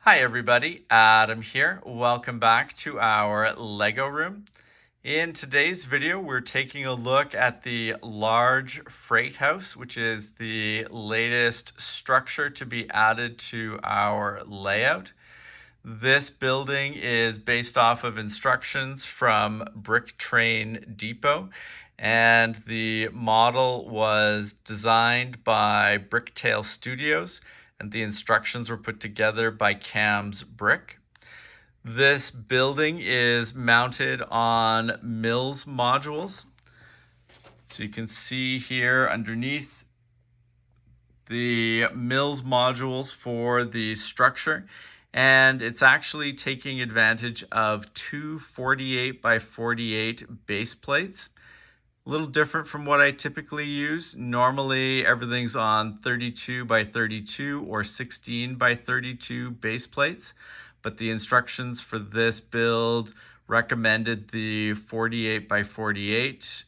Hi everybody, Adam here. Welcome back to our Lego room. In today's video, we're taking a look at the large freight house, which is the latest structure to be added to our layout. This building is based off of instructions from Brick Train Depot, and the model was designed by Bricktail Studios, and the instructions were put together by Cam's Brick. This building is mounted on Mills modules. So you can see here underneath the Mills modules for the structure. And it's actually taking advantage of two 48 by 48 base plates. A little different from what I typically use. Normally everything's on 32 by 32 or 16 by 32 base plates, but the instructions for this build recommended the 48 by 48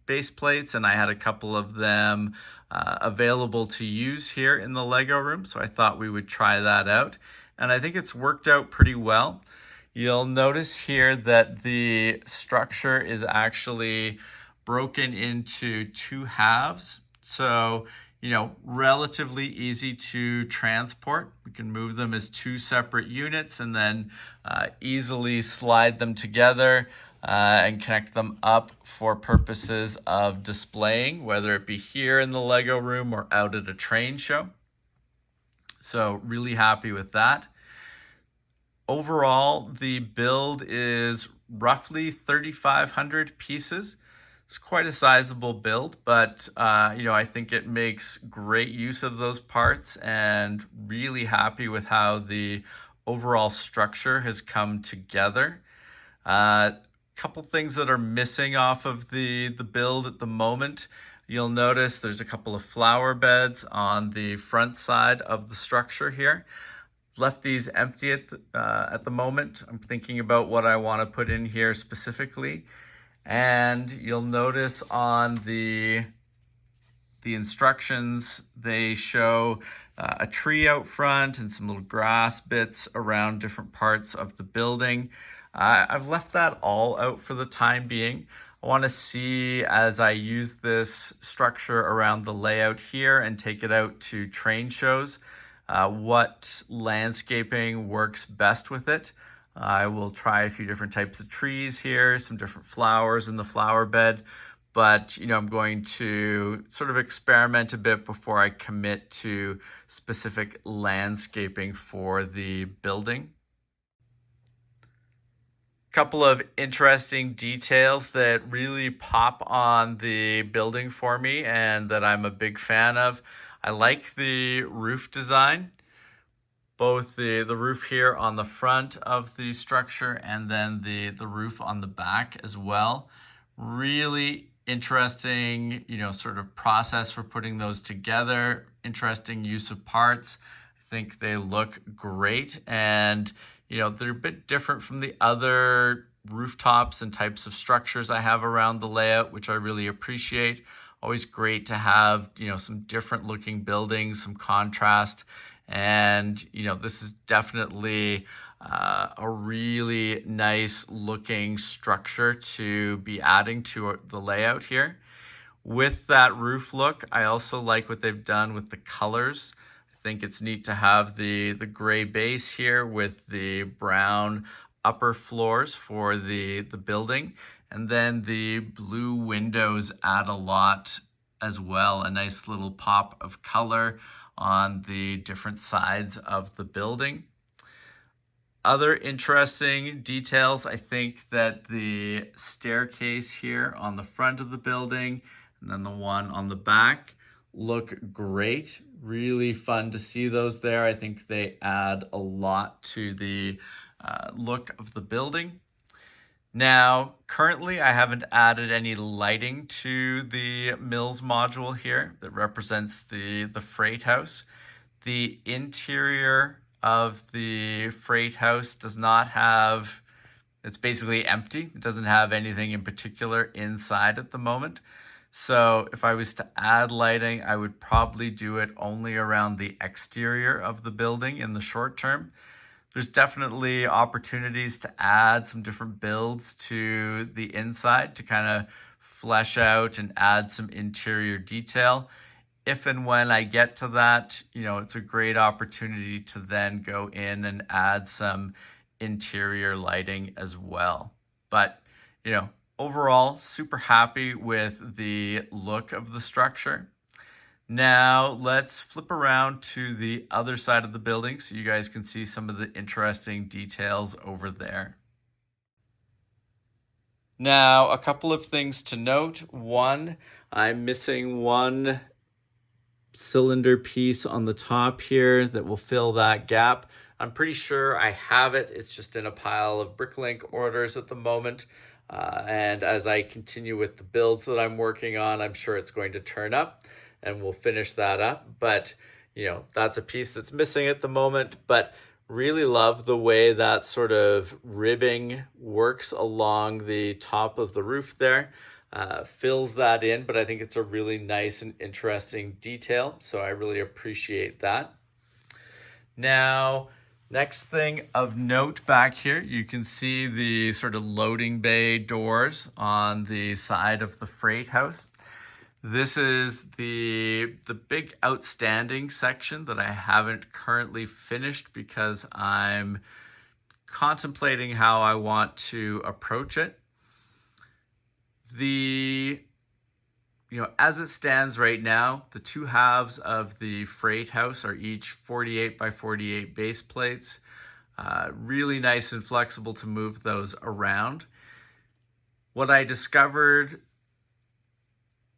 base plates, and I had a couple of them available to use here in the Lego room, so I thought we would try that out. And I think it's worked out pretty well. You'll notice here that the structure is actually broken into two halves. So, relatively easy to transport. We can move them as two separate units and then easily slide them together and connect them up for purposes of displaying, whether it be here in the Lego room or out at a train show. So really happy with that. Overall, the build is roughly 3,500 pieces. It's quite a sizable build, but I think it makes great use of those parts, and really happy with how the overall structure has come together. Couple things that are missing off of the build at the moment. You'll notice there's a couple of flower beds on the front side of the structure here. Left these empty at the moment. I'm thinking about what I want to put in here specifically. And you'll notice on the instructions, they show a tree out front and some little grass bits around different parts of the building. I've left that all out for the time being. I want to see, as I use this structure around the layout here and take it out to train shows, what landscaping works best with it. I will try a few different types of trees here, some different flowers in the flower bed, but I'm going to sort of experiment a bit before I commit to specific landscaping for the building. Couple of interesting details that really pop on the building for me and that I'm a big fan of. I like the roof design, both the roof here on the front of the structure and then the roof on the back as well. Really interesting, sort of process for putting those together. Interesting use of parts. I think they look great, and they're a bit different from the other rooftops and types of structures I have around the layout, which I really appreciate. Always great to have, some different looking buildings, some contrast. And, this is definitely a really nice looking structure to be adding to the layout here. With that roof look, I also like what they've done with the colors. I think it's neat to have the gray base here with the brown upper floors for the building. And then the blue windows add a lot as well, a nice little pop of color on the different sides of the building. Other interesting details, I think that the staircase here on the front of the building and then the one on the back look great. Really fun to see those there. I think they add a lot to the look of the building. Now, currently I haven't added any lighting to the Mills module here that represents the freight house. The interior of the freight house does not have, it's basically empty. It doesn't have anything in particular inside at the moment. So if I was to add lighting, I would probably do it only around the exterior of the building in the short term. There's definitely opportunities to add some different builds to the inside to kind of flesh out and add some interior detail. If and when I get to that, it's a great opportunity to then go in and add some interior lighting as well. But, you know, overall, super happy with the look of the structure. Now let's flip around to the other side of the building so you guys can see some of the interesting details over there. Now, a couple of things to note. One, I'm missing one cylinder piece on the top here that will fill that gap. I'm pretty sure I have it. It's just in a pile of Bricklink orders at the moment. And as I continue with the builds that I'm working on, I'm sure it's going to turn up and we'll finish that up. But, that's a piece that's missing at the moment. But really love the way that sort of ribbing works along the top of the roof there. Fills that in, but I think it's a really nice and interesting detail. So I really appreciate that. Now, next thing of note back here, you can see the sort of loading bay doors on the side of the freight house. This is the big outstanding section that I haven't currently finished because I'm contemplating how I want to approach it. As it stands right now, the two halves of the freight house are each 48 by 48 base plates. Really nice and flexible to move those around. What I discovered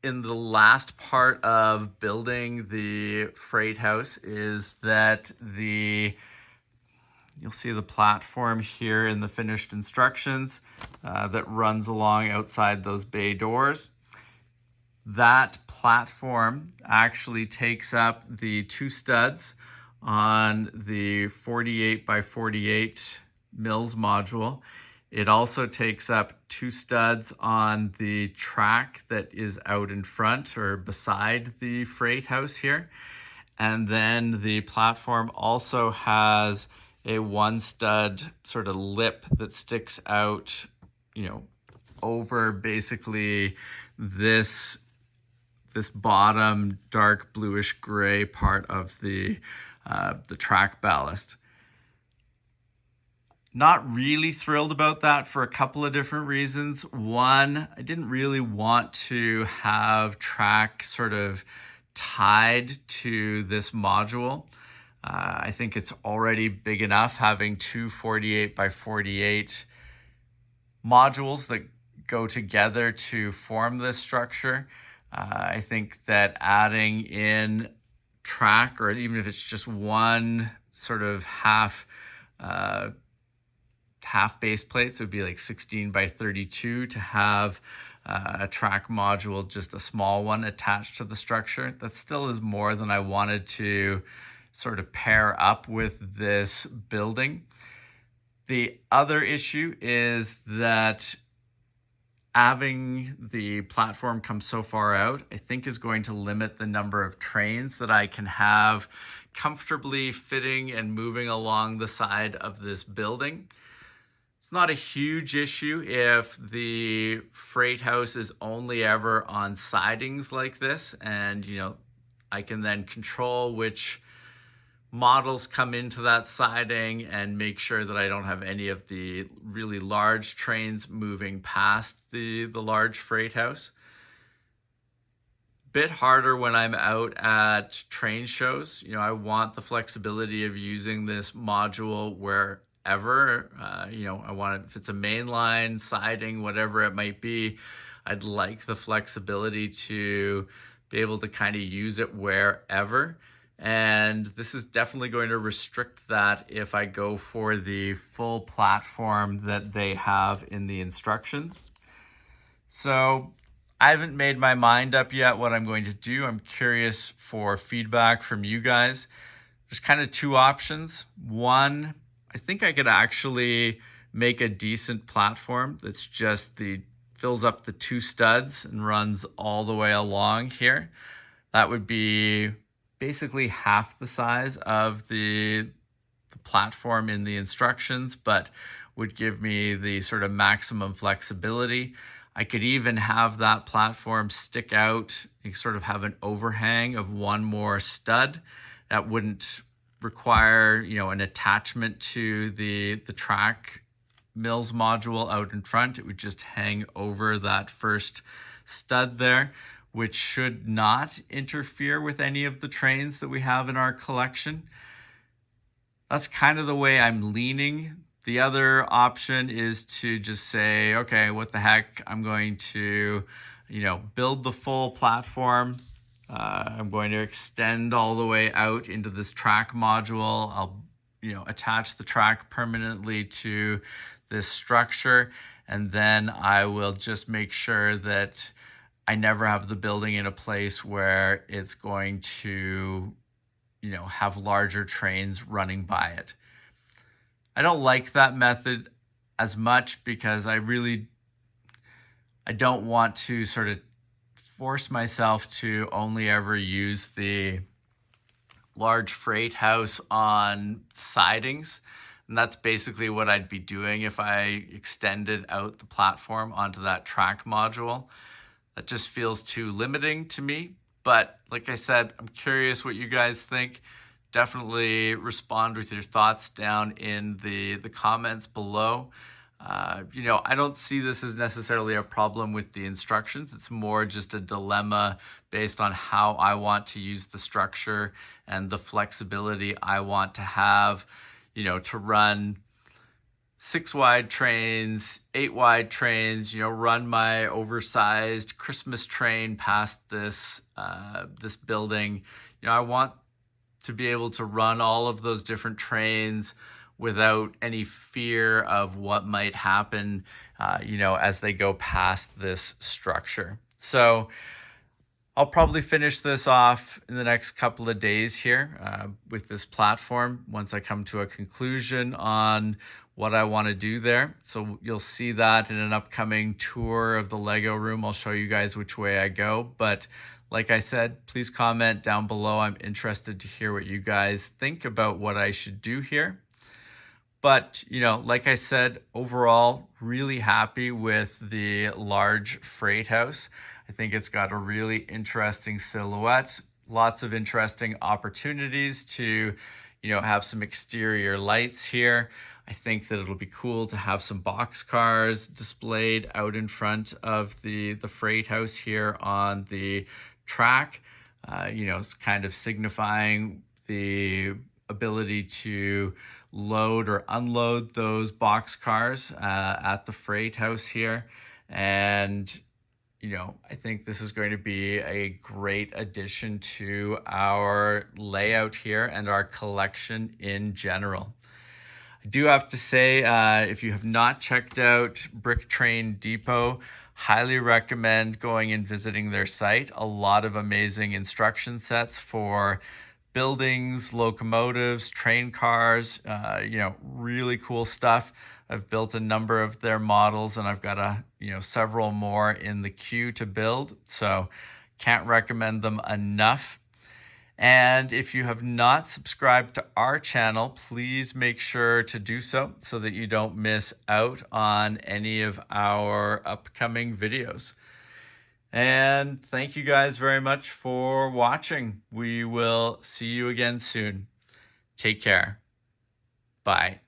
in the last part of building the freight house is that you'll see the platform here in the finished instructions that runs along outside those bay doors. That platform actually takes up the two studs on the 48 by 48 mils module. It also takes up two studs on the track that is out in front or beside the freight house here. And then the platform also has a one stud sort of lip that sticks out, over basically this bottom dark bluish gray part of the track ballast. Not really thrilled about that for a couple of different reasons. One, I didn't really want to have track sort of tied to this module. I think it's already big enough having two 48 by 48 modules that go together to form this structure. I think that adding in track, or even if it's just one sort of half base plates, it would be like 16 by 32 to have a track module, just a small one attached to the structure. That still is more than I wanted to sort of pair up with this building. The other issue is that having the platform come so far out, I think is going to limit the number of trains that I can have comfortably fitting and moving along the side of this building. It's not a huge issue if the freight house is only ever on sidings like this, and I can then control which models come into that siding and make sure that I don't have any of the really large trains moving past the large freight house. Bit harder when I'm out at train shows. I want the flexibility of using this module wherever. I want it, if it's a mainline siding, whatever it might be, I'd like the flexibility to be able to kind of use it wherever. And this is definitely going to restrict that if I go for the full platform that they have in the instructions. So I haven't made my mind up yet what I'm going to do. I'm curious for feedback from you guys. There's kind of two options. One, I think I could actually make a decent platform that's just fills up the two studs and runs all the way along here. That would be basically half the size of the the platform in the instructions, but would give me the sort of maximum flexibility. I could even have that platform stick out, you sort of have an overhang of one more stud. That wouldn't require, an attachment to the track mills module out in front. It would just hang over that first stud there, which should not interfere with any of the trains that we have in our collection. That's kind of the way I'm leaning. The other option is to just say, okay, what the heck, I'm going to, build the full platform. I'm going to extend all the way out into this track module. I'll, attach the track permanently to this structure, and then I will just make sure that I never have the building in a place where it's going to, have larger trains running by it. I don't like that method as much because I don't want to sort of force myself to only ever use the large freight house on sidings. And that's basically what I'd be doing if I extended out the platform onto that track module. That just feels too limiting to me. But like I said, I'm curious what you guys think. Definitely respond with your thoughts down in the comments below. I don't see this as necessarily a problem with the instructions. It's more just a dilemma based on how I want to use the structure and the flexibility I want to have, to run 6-wide trains, 8-wide trains, run my oversized Christmas train past this building. I want to be able to run all of those different trains without any fear of what might happen, as they go past this structure. So I'll probably finish this off in the next couple of days here with this platform once I come to a conclusion on what I want to do there. So you'll see that in an upcoming tour of the Lego room. I'll show you guys which way I go. But like I said, please comment down below. I'm interested to hear what you guys think about what I should do here. But, like I said, overall, really happy with the large freight house. I think it's got a really interesting silhouette, lots of interesting opportunities to, have some exterior lights here. I think that it'll be cool to have some box cars displayed out in front of the freight house here on the track, it's kind of signifying the ability to load or unload those box cars at the freight house here. And, I think this is going to be a great addition to our layout here and our collection in general. I do have to say, if you have not checked out Brick Train Depot, highly recommend going and visiting their site. A lot of amazing instruction sets for buildings, locomotives, train cars, really cool stuff. I've built a number of their models and I've got several more in the queue to build. So can't recommend them enough. And if you have not subscribed to our channel, please make sure to do so that you don't miss out on any of our upcoming videos. And thank you guys very much for watching. We will see you again soon. Take care. Bye.